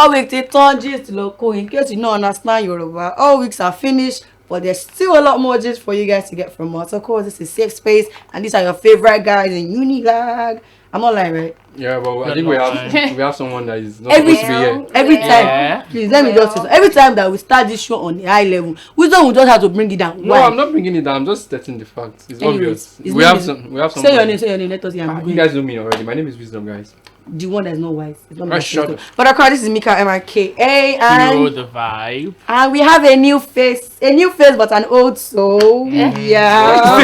all week they turn gist local. In case you don't understand Yoruba, all weeks are finished, but there's still a lot more gist for you guys to get from us. Of course, this is Safe Space, and these are your favorite guys in Unilag. I'm not lying, right? Yeah, but I think we have someone that is not supposed to be here. Every time, please let me just say so. Every time that we start this show on the high level, we don't just have to bring it down. No, I'm not bringing it down. I'm just stating the facts. It's obvious. We have some. Say your name. Let us hear. You guys know me already. My name is Wisdom, guys. The one that's not wise. It's not Shut up. But of course, this is Mika MRKA, and the vibe. And we have a new face, but an old soul. Yeah.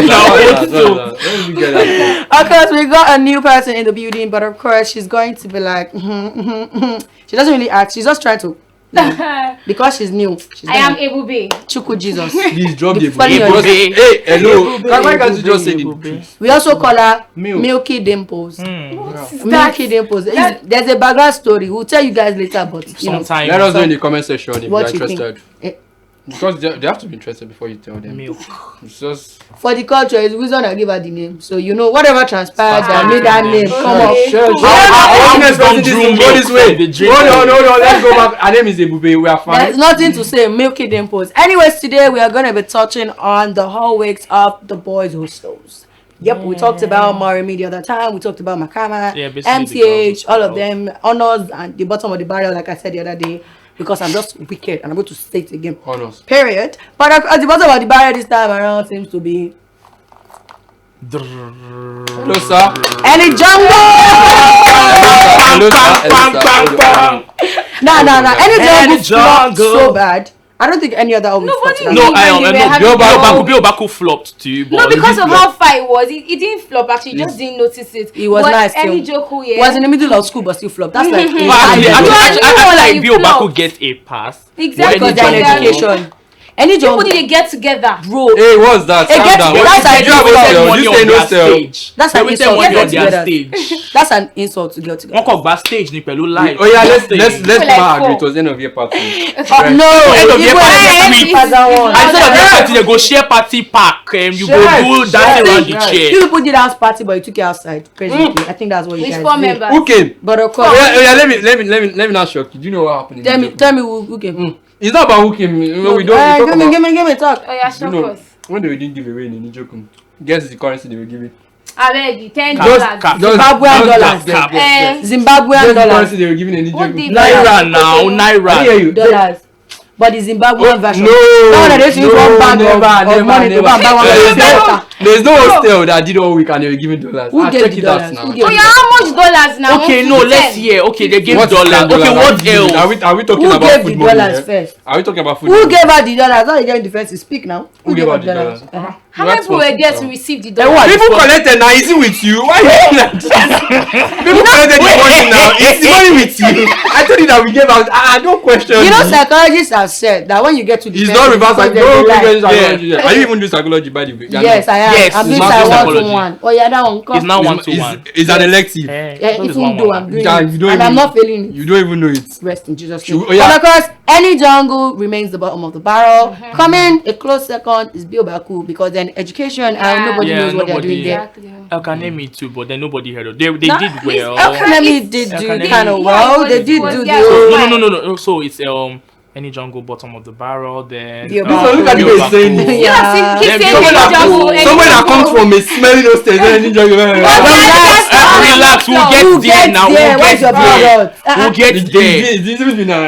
Of course, we got a new person in the building, but of course, she's going to be like, she doesn't really act. She's just trying to. Because she's new. I am Ebube. Chuku Jesus. Please drop the Ebube. Hey, hello. Why can't you just say the truth? We also call her Milky Dimples. Milky Dimples. There's a background story. We'll tell you guys later, but let us know in the comment section if you're interested. Think? Because they have to be interested before you tell them. Milk. It's just for the culture, it's Wisdom I give her the name. So you know whatever transpires that made that name come up. Go this way. Hold on. Let's go back. Her name is Ebube. We are fine. There's nothing to say. Milky Dimples. Anyways, today we are going to be touching on the hallways of the boys' hostels. Yep, we talked about Mariere the other time. We talked about Makama, MTH, all of them, honors, and the bottom of the barrel, like I said the other day. Because I'm just wicked and I'm going to say it again. Honors. Period. But at the bottom of the barrier this time around seems to be. Hello, sir. Any jungle! No. Any jungle so bad. I don't think any other always flopped. Baku flopped too. No, because of how far it was. It didn't flop actually. Just didn't notice it. It was nice. Any Joku, yeah. Was in the middle of school but still flopped. That's like. I feel Baku get a pass. Exactly. Because they're in education. Any people need to get together, bro. Hey, what's that? That's an insult to get together. That's an insult to get together. Oh yeah, let's agree. It was end of year party. No, end of year party. Instead of year party, they go share party pack and you go do dancing around the chair. You people did house party, but you took it outside. Presently, I think that's what you guys did. Who came? But of course, let me not shock you. Do you know what happened? Tell me who came. It's not about who came. We don't. Give me talk. Oh yeah, shock us. When they didn't give away in Nijokum, guess the currency they were giving. I beg $10. Zimbabwean dollars. Zimbabwean dollars. Currency they were giving in Nijokum. Naira now, Naira. Dollars. But the Zimbabwean version. No, there's no hostel that did all week and they were giving dollars. Who gave the dollars? Oh yeah, how much dollars now? Okay, no, let's hear. Okay, they gave dollars. Okay, what else? Are we talking about food money? Who gave the dollars first? Are we talking about food? Who gave her the dollars? Now you get defense to speak now. Who gave her the dollars? How many people were there to receive the dollars? People collected now. Is it with you? Why are you doing like this? People collected the money now. It's the money with you. I told you that we gave out. I don't question. You know, psychologists have said that when you get to the it's not reverse psychology. Are you even doing psychology by the way? Yes, I am. Yes, I'm doing psychology 1-to-1. Oh yeah, that one. It's now 1-to-1. It's an elective. Even though I'm doing it, and I'm not failing it. You don't even know it. Rest in Jesus' name. But of course, any jungle remains the bottom of the barrel. Coming a close second is Bill Baku because then education and nobody knows what they're doing there. Academy too, but then nobody heard of. They did well. Academy did do kind of well. They did do the. No. So it's any jungle bottom of the barrel, then look at the way he's saying it. Someone that comes from a smelly hostel, any jungle. Relax, we'll get there now. We'll get there.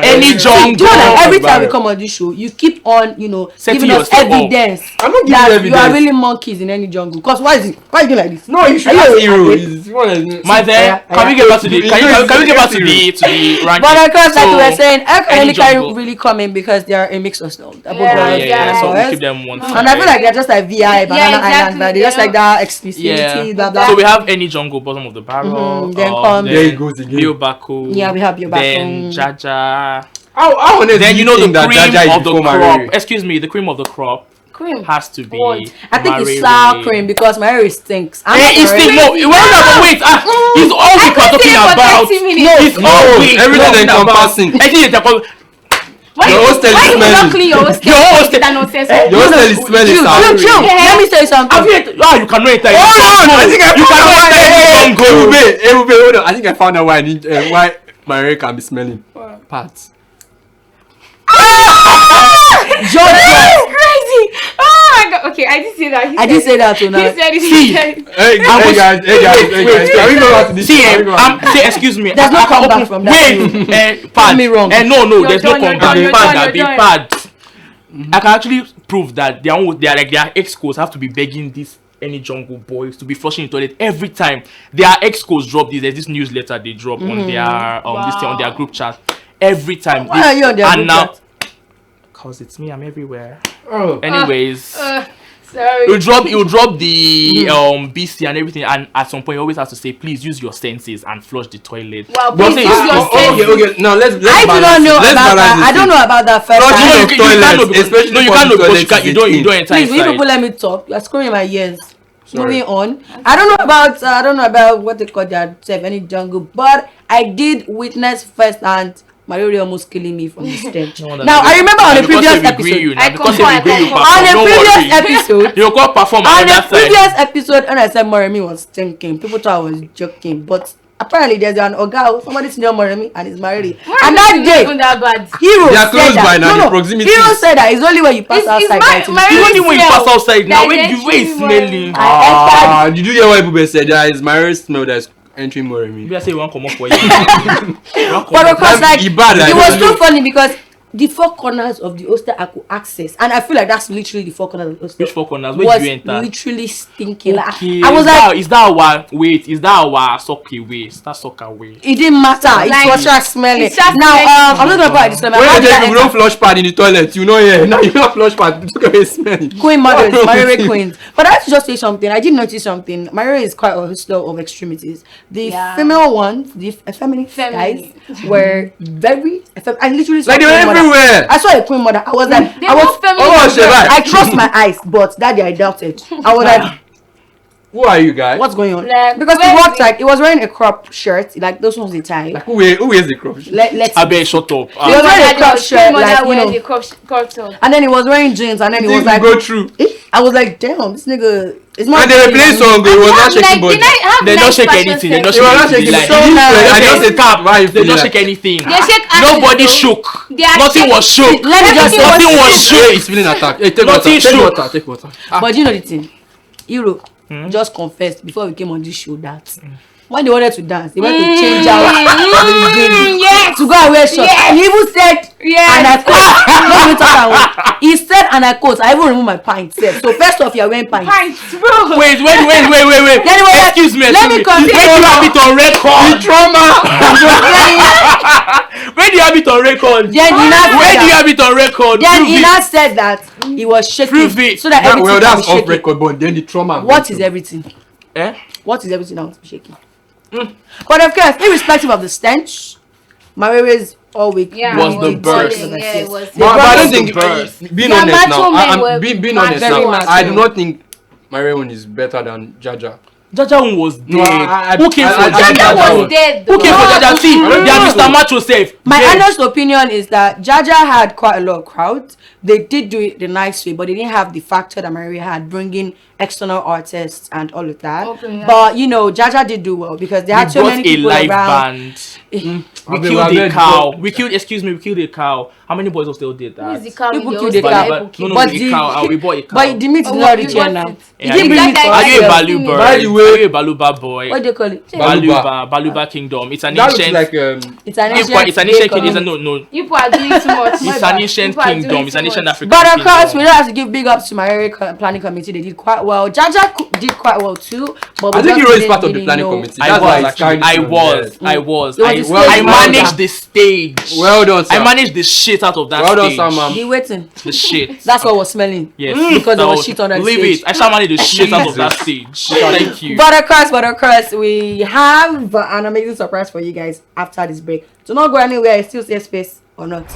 Any jungle. Every time we come on this show, you keep on, giving us evidence I'm not giving that evidence. You are really monkeys in any jungle. Because why are you doing like this? No, you should ask Hero. My there, can we get back to the ranking? But of course, like we were saying, any can't really come in because they are a mix of stuff. So we keep them one. And I feel like they're just like VI, Banana Island, but they're just like that exclusivity, blah blah. So we have any jungle bottom of the barrel. Then come. There he goes again. Bio Baku. Yeah, we have Bio Baku. Then Jaja. Then you know the cream of the crop. Excuse me, the cream of the crop. Cream has to be. I think it's sour cream because my hair stinks. It stinks. No, wait. It's all week we're talking about. No, it's all week. Everything encompassing. Your hostel is smelling. Your hostel is smelling. Let me tell you something. You cannot enter. Hold on. I think I found out why. I think I found out why Mariere can be smelling. Parts. That's crazy. Oh my god. Okay, I didn't say that. I didn't say that. He said it. See, Hey guys. Can we go back to this? See, excuse me. There's no comeback from that. Wait, pad. me wrong. No, You're there's no done, comeback. you're Pad, done. pad. I can actually prove that their ex-cos have to be begging these any jungle boys to be flushing the toilet every time their ex-cos drop this. There's this newsletter they drop on their this thing on their group chat every time. Why are you on their group chat? Cause it's me, I'm everywhere. Oh. Anyways, Sorry. you drop the BC and everything, and at some point you always have to say, please use your senses and flush the toilet. Wow, But please say use your senses. Okay. Now let's I do not know about that. I don't know about that first Flushing time. of toilets, especially you can't know because you don't enter Please, will you inside. people let me talk? You are screwing my ears. Sorry. Moving on. I don't know about what they call their any jungle, but I did witness firsthand Mariere almost killing me from the stage. Now I remember on the previous episode. You can't perform On on the that side. previous episode, when I said Moremi was thinking, people thought I was joking, but apparently there's an Oga, somebody senior Moremi, and it's Mariere. And that day, That bad. Hero They are said close by that. now, the No, proximity Hero is- said that it's only when you pass It's outside. my- that it is my- true. Only when you pass outside now, when That the way it's is smelling. Did you hear what people said? That is Mariere's smell that's entering more in me. Maybe I say you want to come up for you. But of course, like, It bad, like, it was you so know. funny because the four corners of the hostel I could access, and I feel like that's literally the four corners of the hostel. Which four corners? Where was did you enter? literally stinking. Like, Okay, I was like, is that our soccer way? Is that soccer way? it didn't matter. Like, It was just smelling. it's just Now, smelling. I'm not gonna about this. When you tell you don't flush pad in the toilet, you know, yeah. Now you don't flush pad. Look at it smelling. Queen mothers, Mariere queens. But I have to just say something. I did notice something. Mariere is quite a hostel of extremities. The Yeah. female ones, the feminine guys, were very. I literally saw Like they were Queen Mother. everywhere. I saw a queen mother. I was like, They I was. were feminine. Oh, Sheba. I trust my eyes, but that day I doubted. I was like, Who are you guys? what's going on? Like, Because where he is walked like he was wearing a crop shirt, like those ones they tie. Like who wears the crop? Let's. I bet shut up. He was wearing a crop shirt, like you know, crop top. and then he was wearing jeans, and then he was Things like, go through. I was like, damn, this nigga is more. And they were playing song, it was not shaking body. They don't shake anything. They don't They were not shake shaking anything. body. So nice. I just said tap. Why you They feel don't that? shake anything. They shake Nobody hands, shook. They are Nothing was shook. Let me just say, Nothing was Hey, shook. he's feeling attacked. Hey, take Nothing water. Take shook. water. Take water. but you know the thing, Hero just confessed before we came on this show that when they wanted to dance, they went to change out yes. to go and wear shorts. Yes. And he even said, Yes. and I quote, let me talk about. He said, and I quote, I even remove my pants. So first off, you're wearing pants. Pints, bro. Wait. Then he was like, Excuse me. let me continue. Where do you have it on record? Where do you have it on record? Then he now Where said do you that. have it on record? Then Prove he it. now said that he was shaking Prove it. so that everything Well, can be that's off shaking. record, but then the trauma. What is everything? Eh? What is everything that wants to be shaking? But of course, irrespective of the stench, Mariere's always Yeah, Was it the burst. Yeah, it was. But I don't the think burst. being Yeah, honest macho now. men were I'm being honest very now. macho. I do not think Mariere one is better than Jaja. Jaja was dead. No, I- Who came for I- Jaja? Jaja was dead. Who came for though. Jaja? See, they are Mr. Macho safe. My Dead. honest opinion is that Jaja had quite a lot of crowd. They did do it the nice way, but they didn't have the factor that Mariere had, bringing external artists and all of that. Okay, yeah. But you know, Jaja did do well because they had We so brought many a people live around. band. I We mean, killed we a have cow. heard- We killed a cow. How many boys still did Who is the that? cow? People in kill the the hospital? cow. People No, kill no, But a cow. We bought a cow. But the meat is Oh, not you reach bought here now. it. You Yeah, didn't bring it That for guy Are you a us. Balu bird? By the way- Are you a Baluba boy? What do you call it? Baluba. Baluba Kingdom. It's an That looks ancient. like It's an It's ancient. an ancient kingdom. kingdom. No. You people are doing too much. It's an ancient People are doing kingdom. It's an too ancient much. African But of course, we kingdom. don't have to give big ups to Mariere planning committee. They did quite well. Jaja did quite well too. But we I think just Hero is didn't part of the really planning know. committee. I That's why was it's carrying actually. I it on was. there. I was. It was I the well, I stage managed manager. the stage. Well done, sir. I managed the shit out of that Well done, stage. sir, ma'am. The waiting. The shit. That's what was smelling. Yes. Because there That was shit on that Leave stage. it. I shall manage the shit out of that stage. Thank you. But of course, we have an amazing surprise for you guys after this break. Do not go anywhere. It's still safe space or not.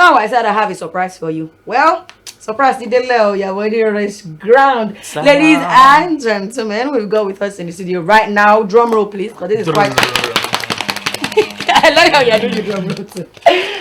know, I said I have a surprise for you. Well, surprise, the delay. You're waiting on this ground. Ladies and gentlemen, we've got with us in the studio right now. Drum roll, please, because this is quite. I like how you're doing the drum roll too.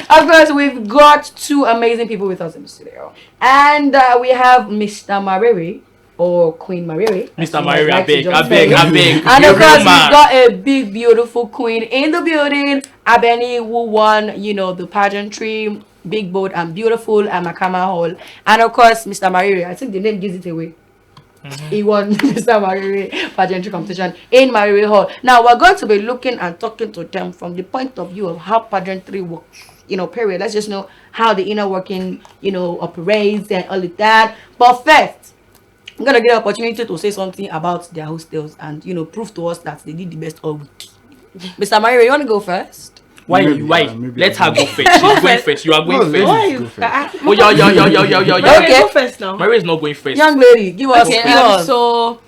Of course, we've got two amazing people with us in the studio. And we have Mr. Mariere, or Queen Mariere. Mr. Mariere, I beg. And of course, we've got a big, beautiful queen in the building. Abeni, who won, the pageantry, big, bold, and beautiful at Makama Hall. And of course, Mr. Mariere, I think the name gives it away. He won Mr. Mariere pageantry competition in Mariere Hall. Now, we're going to be looking and talking to them from the point of view of how pageantry works. Period. Let's just know how the inner working, operates and all of that. But first, I'm gonna get an opportunity to say something about their hostels and prove to us that they did the best all week. Mr. Mariere, you wanna go first? Why? Let her go first. She's going first. You are going first. Why you? Oh, yo. Okay. Go first now. Mariere is not going first. Young lady, give us. Okay, so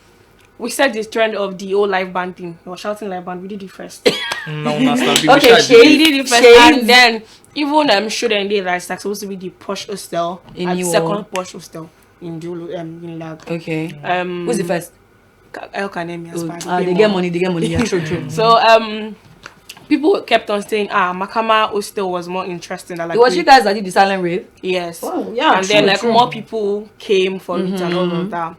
we set this trend of the whole live band thing. We were shouting live band. We did it first. No, understand. Okay, We did it first, and then even shouldn't they like supposed to be the posh hostel and the second posh hostel in Unilag. Okay. Who's the first? They get money. Yeah, true. So people kept on saying, Makama hostel was more interesting. Than, it was you guys that did the silent rave? Yes. Oh, yeah. And then more people came for it and all of that.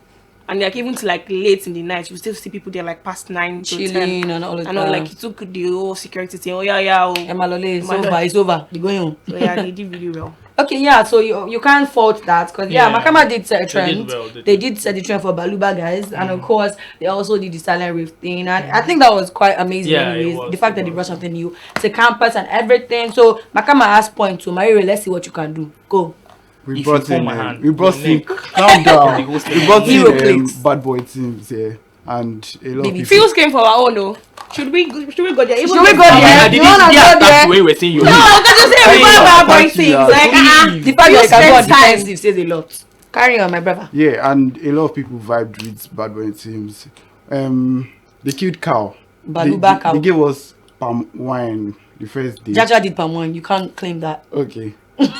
And even to late in the night, you still see people there past 9 to 10. And all of that. And he took the whole security thing. It's over. You're going home. So yeah, they did really well. Okay, yeah, so you can't fault that because Makama did set a trend. They did set the trend for Baluba guys, and of course they also did the silent rave thing, and I think that was quite amazing. Yeah, anyways, the fact that they brought something new to campus and everything. So Makama has point to Mariere. Let's see what you can do. Go. We brought in calm down. We brought in bad boy teams here, and a lot of people. Feels came for our own though. Should we go there? Should we go there? You want to go there? No, because you say everybody bad boy things. The fact that you can go on defensive says a lot. Carry on, my brother. Yeah, and a lot of people vibed with bad boy teams. They killed cow. Baluba cow. They gave us palm wine the first day. Jaja did palm wine. You can't claim that. Okay.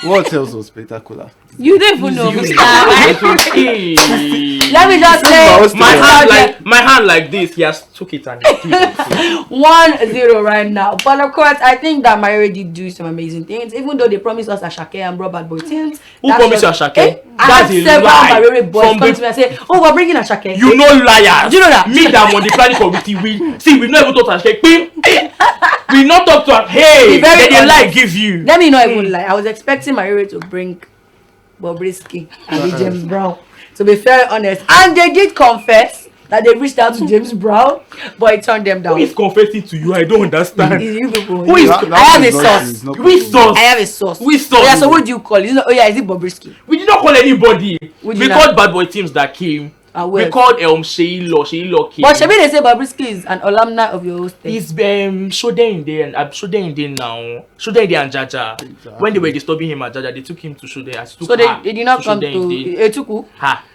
What else was spectacular? You don't even know. Let me just say my hand like this. He has took it and 1-0 right now. But of course, I think that Mariere did do some amazing things. Even though they promised us Ashake and brought bad boy teams. Who promised you Ashake? That's a lie. Mariere boys come to me and say, "Oh, we're bringing Ashake." You know liars. Do you know that? Me that on the planning committee. We've not even talked to Ashake. We not talk to her. Hey, they lie give you. Let me not even lie. I was expecting Mariere to bring Bobrisky and James Brown. To be very honest, and they did confess that they reached out to James Brown, but he turned them down. Who is confessing to you? I don't understand. You people. Who is? I have a source. Which source? I have a source. Which source? Yeah, so what do you call it? Is it Bobrisky? We did not call anybody. We called bad boy teams that came. We called Sheilo came. But Shebi they say Bobrisky is an alumni of your hostel. He's Shodeinde and now. Shodeinde and Jaja. Exactly. When they were disturbing him at Jaja, they took him to Shodeinde. So they did not come to Etuku.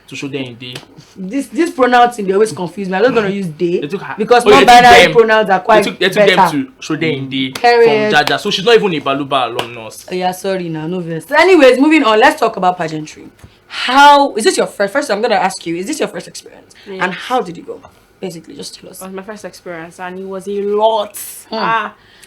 To Shodeinde. This pronouns they always confuse me. I'm not gonna use they because non-binary pronouns are quite they took them to Shodeinde from Jaja. So she's not even a Baluba alumnus. Oh yeah, sorry now, no verse. So anyways, moving on, let's talk about pageantry. How is this your first? I'm gonna ask you, is this your first experience? Yeah. And how did it go? Basically, just tell us. It was my first experience, and it was a lot.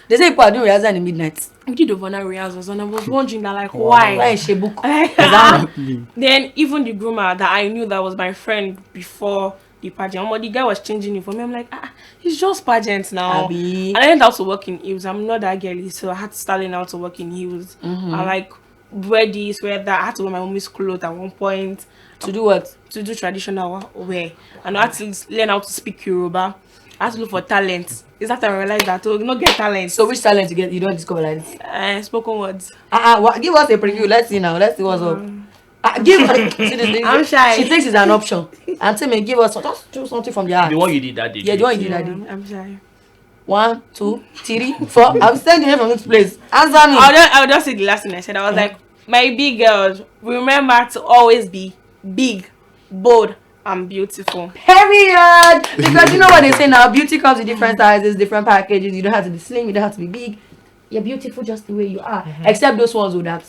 They say people are doing rehearsal in the midnight. We did overnight rehearsals, and I was wondering that why? Why is she book? Then even the groomer that I knew that was my friend before the pageant, the guy was changing it for me. I'm like, it's just pageants now. Abby. And I went out to work in heels. I'm not that girly, so I had to start learning how to work in heels. I wear this, wear that. I had to wear my mommy's clothes at one point. To do what? To do traditional wear. And I had to learn how to speak Yoruba. I had to look for talent. Is that I realized that you not get talent. So which talent you get? You don't discover like this? Spoken words. Give us a preview. Let's see now. Let's see what's up. I'm shy. She thinks it's an option. And tell me, give us just do something from the heart. The one you did that day. Yeah, the one you did that day. I'm shy. 1, 2, 3, 4. I'm standing here from this place. Answer me. I'll just say the last thing I said. I was like, my big girls, remember to always be big, bold, and beautiful. Period. Because you know what they say now, beauty comes in different sizes, different packages. You don't have to be slim, you don't have to be big. You're beautiful just the way you are. Except those ones with that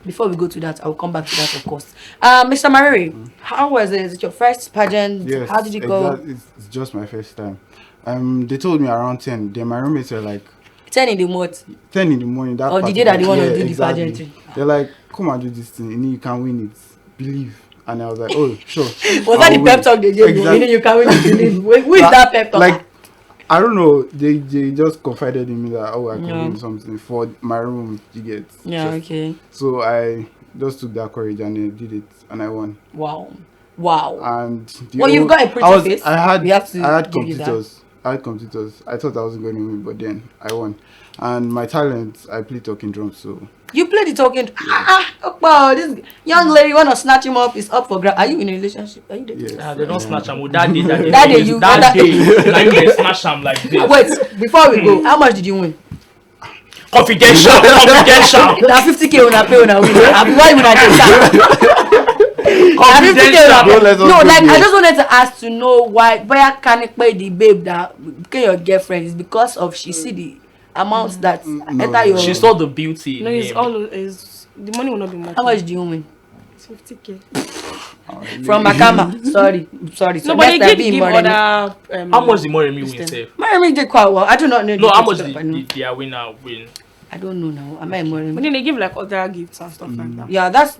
Before we go to that, I'll come back to that, of course. Mr. Mariere, how was it? Is it your first pageant? Yes, How did it go? It's just my first time. They told me around 10. Then my roommates were like 10 in the month. 10 in the morning. That Or the day that they want to do exactly. the pageantry. They're like, come and do this thing. You can win it. Believe. And I was like, oh, sure. Was that the pep talk they gave you? Exactly. You can win it, believe. Who is that pep talk? Like, I don't know. They just confided in me that, oh, I can win something for my room. You get. Yeah, just, okay. So I just took that courage and I did it. And I won. Wow. And You've got a pretty face. I had give you that. competitors. I thought I wasn't going to win, but then I won. And my talent, I play talking drums, so. You play the talking. Wow, this young lady want to snatch him up. Is up for grab. Are you in a relationship? Are you dating? Yes. They don't snatch him. That day, like they snatch him like this. Wait, before we go, how much did you win? Confidential. Now 50K when I pay when I win. Why would I take that? No, like I just wanted to ask to know why can it play the babe that became your girlfriend is because of she see the amounts that enter your. She saw the beauty. No, it's all is the money will not be much. How much do you win? 50K. From Makama. Sorry. No, but they did give other. How much the Mariere win safe? Mariere did quite well. I do not know. No, how much did their winner win? I don't know now. Am I Mariere? But then they give like other gifts and stuff like that. Yeah, that's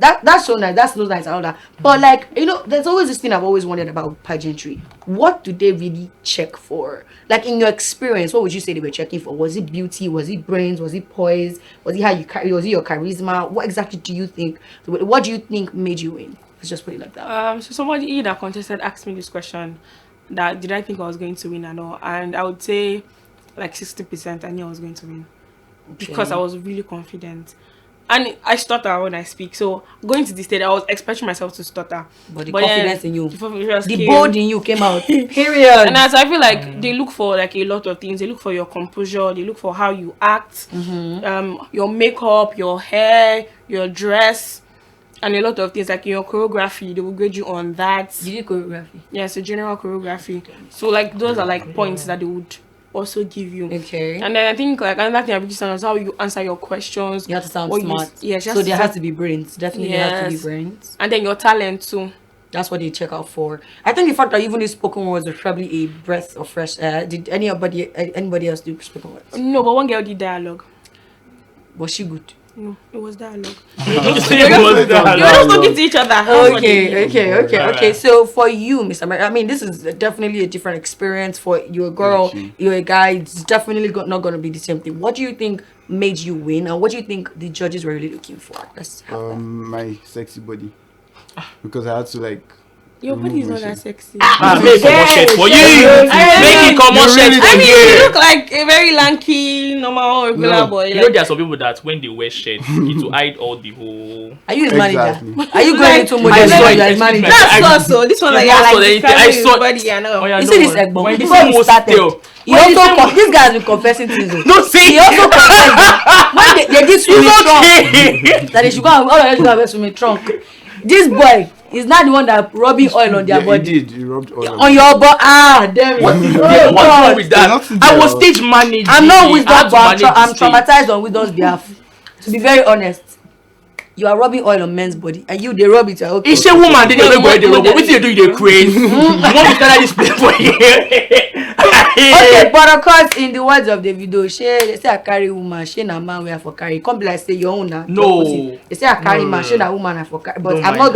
so nice. That's so nice and all that. But like, you know, there's always this thing I've always wondered about pageantry. What do they really check for? Like in your experience, what would you say they were checking for? Was it beauty? Was it brains? Was it poise? Was it how you carry? Was it your charisma? What exactly do you think? What do you think made you win? Let's just put it like that. So somebody that contested asked me this question: that did I think I was going to win or no? And I would say like 60% I knew I was going to win. Because I was really confident, and I stutter when I speak. So going to the stage, I was expecting myself to stutter. But the confidence in you, the bold in you came out. Period. And as I feel like they look for like a lot of things. They look for your composure. They look for how you act, your makeup, your hair, your dress, and a lot of things like your choreography. They will grade you on that. Did you choreography? Yeah, so general choreography. So like those are like points that they would also give you. Okay. And then I think like another thing I really understand is how you answer your questions. You have to sound smart. Yes. So there has to be brains. Definitely there has to be brains. And then your talent too. That's what they check out for. I think the fact that even this spoken words was probably a breath of fresh air. Did anybody else do spoken words? No, but one girl did dialogue. Was she good? No, it was dialogue. It was dialogue. You're just talking to each other. Okay. So for you, Mr. Mariere, I mean, this is definitely a different experience. For you're a girl, you're a guy. It's definitely not going to be the same thing. What do you think made you win, and what do you think the judges were really looking for? Let's have that. My sexy body, because I had to like. Your body is not that sexy. Make commercial for you. Make commercial for I mean, you. you look like a very lanky, normal, regular boy. You know, there are some people that when they wear shirts, it will hide all the whole. Are you his manager? Exactly. Are you going into model? His manager. That's so. This one like I saw body. I know. You see this Egbon? When Before we started, he also this guy has been confessing things. Don't say. He also confessed when they did swimming trunk that they should go and all of them should go and wear swimming trunk. This boy is not the one that rubbing oil on their body. He rubbed oil on your body. Damn. What's wrong with that? I was stage managing. I'm not wisdom, but I'm traumatized on wisdom's behalf. To be very honest, you are rubbing oil on men's body, and they rub it. Okay. It's a woman. They don't know where they rub. What they do? They crazy. You want to start this place for you? Okay, but of course, in the words of the video, they say I carry woman, she na man we have for carry. Come be like say your own na. No. They say I carry man, she na woman have for carry. But Don't I'm not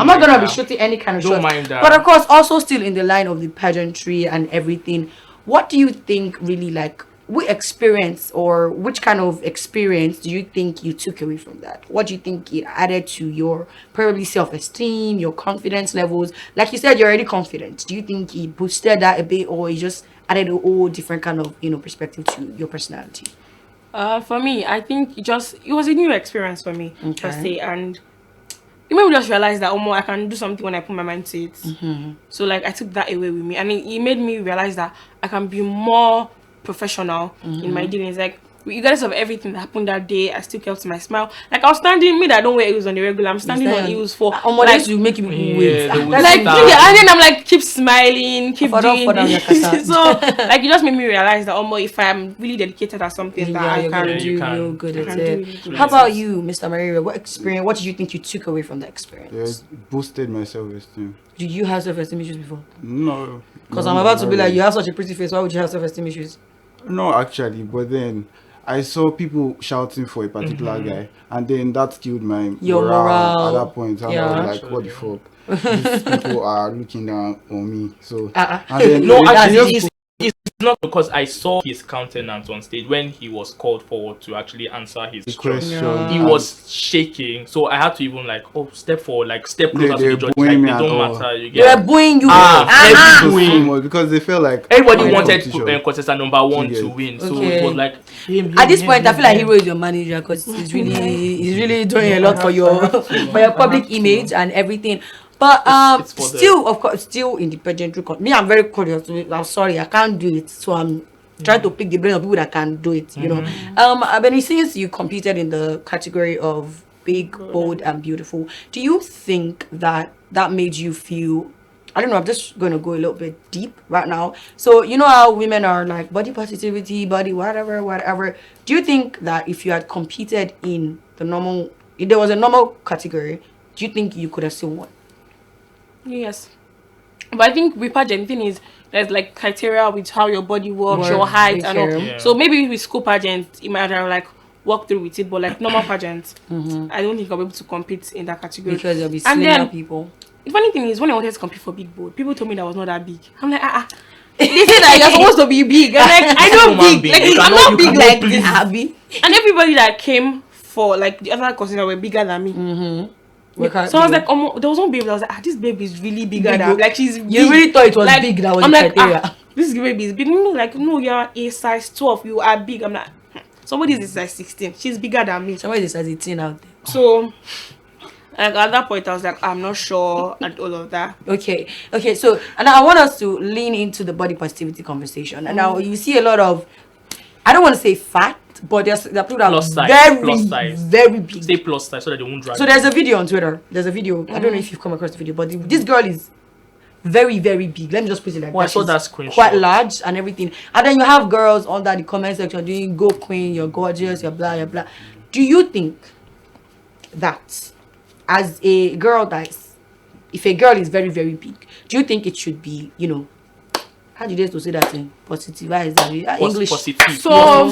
mind gonna be shooting any kind of Don't shots. mind that. But of course, also still in the line of the pageantry and everything. What do you think really like? What experience or which kind of experience do you think you took away from that? What do you think it added to your probably self-esteem, your confidence levels? Like you said, you're already confident. Do you think it boosted that a bit, or it just added a whole different kind of perspective to your personality? For me, I think it was a new experience for me per se, and it made me just realize that I can do something when I put my mind to it. So like I took that away with me, and it made me realize that I can be more professional in my dealings. Like regardless of everything that happened that day, I still kept my smile. Like I was standing, me that I don't wear heels on the regular, I'm standing on heels for like you make me wait. Like and then I'm like keep smiling, keep doing this. So like it just made me realize that if I'm really dedicated at something that I can do real good at it. How about you, Mr. Mariere? What did you think you took away from the experience? Yeah, it boosted my self-esteem. Did you have self-esteem issues before? No. Because I'm about to be like, you have such a pretty face, why would you have self-esteem issues? No, actually, but then I saw people shouting for a particular guy, and then that killed my morale at that point. And I was like, what the fuck? These people are looking down on me. So, and then no, it's not because I saw his countenance on stage when he was called forward to actually answer his question. Yeah. He was shaking, so I had to even like, step forward, like step closer to the judge. Like, they don't matter. You get they're booing you. Because they felt like everybody wanted contestant number 1 to win, so it was like at this point I feel like Hero is your manager because he's really doing a lot for your public image and everything. But still, of course, still in the pageantry. Me, I'm very curious. I'm sorry, I can't do it. So I'm trying to pick the brain of people that can do it. You know, Benny, since you competed in the category of big, bold, and beautiful, do you think that made you feel? I don't know. I'm just going to go a little bit deep right now. So you know how women are like body positivity, body whatever. Do you think that if you had competed in the normal, if there was a normal category, do you think you could have still won? Yes, but I think with pageant thing is there's like criteria with how your body works, your height and all. Yeah. So maybe with school pageant, you might have like walk through with it, but like normal pageant, I don't think I'll be able to compete in that category because there'll be slimmer people. The funny thing is when I wanted to compete for big board, people told me that I was not that big. I'm like they say that you're supposed to be big. I'm like I know big. Like I'm not big like this, Abby. And everybody that came for like the other cousins were bigger than me. So I was like, there was one baby that was like, this baby is really bigger than like she's big. You really thought it was like, big that was I'm the like, criteria. This baby is big. No, like no, you're a size 12, you are big. I'm like, somebody is a size 16, she's bigger than me. Somebody is a size 18 out there. So like at that point I was like, I'm not sure and all of that. Okay, so and I want us to lean into the body positivity conversation. And now you see a lot of, I don't want to say fat, but there are people that are very big. Say plus size so that they won't drag. So there's a video on Twitter. I don't know if you've come across the video, but this girl is very, very big. Let me just put it like that. I saw that screenshot. Quite large and everything. And then you have girls under the comment section doing "Go Queen, you're gorgeous, you're blah, you're blah." Do you think that as a girl if a girl is very, very big, do you think it should be, how do you dare to say that in positivized English? Positive. So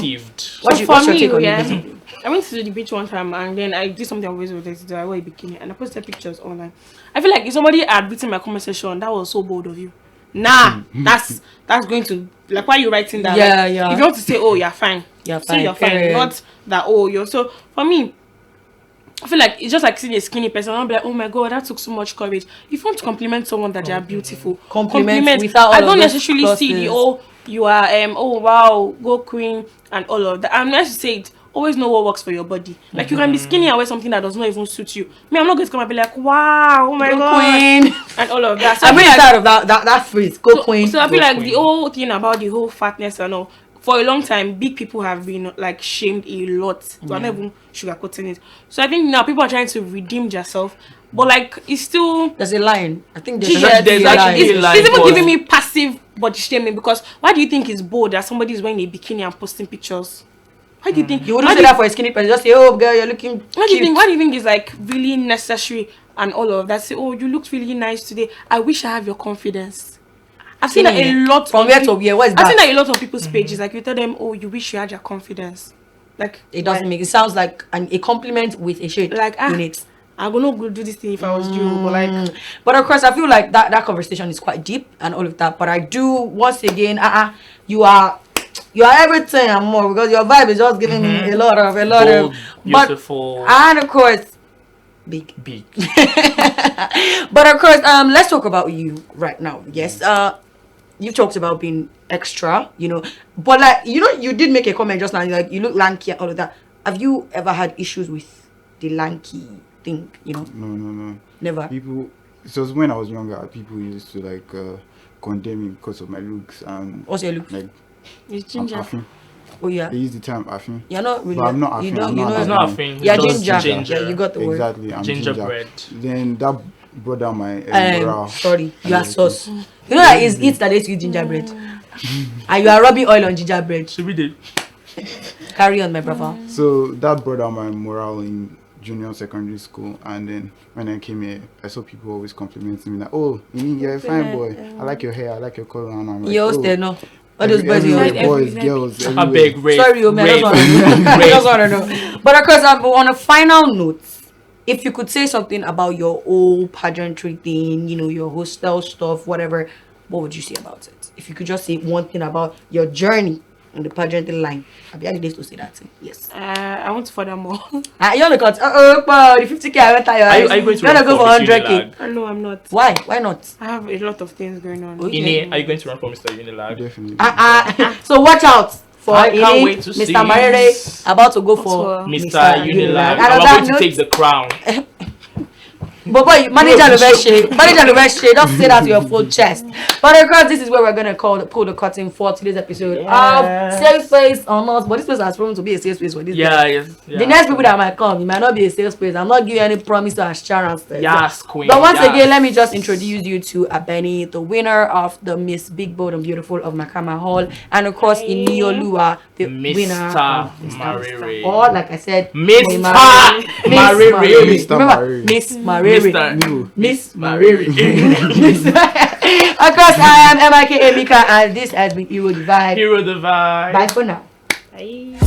what's your take on it? I went to the beach one time and then I did something I always wanted to do. I wore a bikini and I posted pictures online. I feel like if somebody had written my comment section, that was so bold of you. Nah, that's going to like why are you writing that? Yeah, like, yeah. If you want to say, you're fine. You're fine. You're fine. Not that you're so for me. I feel like it's just like seeing a skinny person. I'll be like, oh my god, that took so much courage. If you want to compliment someone that they are beautiful, compliment without all I don't necessarily see the you are oh wow, go queen and all of that. I'm not to say it. Always know what works for your body. Like you can be skinny and wear something that does not even suit you. I'm not going to come and be like, wow, oh my god, queen and all of that. So I'm really tired of that phrase. Go queen. So I feel like the whole thing about the whole fatness and all. For a long time, big people have been like shamed a lot. So I'm not even sugarcoating it. So I think now people are trying to redeem themselves, but like it's still there's a line. I think there's actually a line. It's even giving me passive body shaming because why do you think it's bold that somebody is wearing a bikini and posting pictures? Why do you think you wouldn't say that for a skinny person? Just say, "Oh girl, you're looking cute." Why do you think it's like really necessary and all of that? Say, "Oh, you looked really nice today. I wish I have your confidence." I've seen that a lot from where to where. What's that? I've seen that a lot of people's pages. Like you tell them, "Oh, you wish you had your confidence." Like it doesn't make it sounds like a compliment with a shade like in it. I'm gonna go do this thing if I was you, but of course I feel like that conversation is quite deep and all of that. But I do once again, you are everything and more because your vibe is just giving me a lot of beautiful, and of course big. But of course, let's talk about you right now. Yes, you talked about being extra, but like you did make a comment just now, like you look lanky and all of that. Have you ever had issues with the lanky thing? No. Never. People. So when I was younger, people used to like condemn me because of my looks and. What's your look? Like it's ginger. Oh yeah. They use the term affin. You're not really. But I'm not You affin. don't. I'm You know. It's not a thing. You're It's just ginger. Yeah, you got the word. Exactly. I'm Gingerbread. Then that brought down my morale. Sorry, you are everything. sauce. You know that it's it that they use gingerbread, and you are rubbing oil on gingerbread. Should we do? Carry on, my brother. So that brought down my morale in junior secondary school, and then when I came here, I saw people always complimenting me like, "Oh, you're a fine boy. I like your hair. I like your color." And I'm like, You "Oh, stay no. All those boys, everywhere, you boys, girls, I everywhere." beg, rape. sorry, you man. I just want to know. I just want to know. But of course, on a final note, if you could say something about your old pageantry thing, you know, your hostel stuff, whatever, what would you say about it? If you could just say one thing about your journey in the pageantry line, I'd be happy days to say that thing. Yes. I want to further more. You want to cut? Well, the 50K I went your eyes. Are you going to You want to run go for for Miss 100K? Unilag? No, I'm not. Why? Why not? I have a lot of things going on. Okay. Ine, are you going to run for Mr. Unilag? Definitely. So watch out for I can't Ine, wait to see Mr. Mariere about to go for For Mr. Unilag. And I'm on going that to note, take the crown. but boy, manager the best shade. Manager the best shade. Don't say that to your full chest. But of course, this is where we're gonna pull the curtain for today's episode of Safe Space on Us. But this place has proven to be a safe space for this. Yeah, guy. yes. The next people that might come, it might not be a safe space. I'm not giving any promise or assurance. Yes, queen. But once yes. again, let me just introduce you to Abeni, the winner of the Miss Big Bold and Beautiful of Makama Hall, and of course Iniolua, the winner of Mariere. Or like I said, Mr. Mariere. Mr. Remember, Mariere. Miss Mariere. Mr. Miss Mariere. Of course, I am MIK Emika, and this has been Hero the Vibe. Hero the vibe. Bye for now. Bye.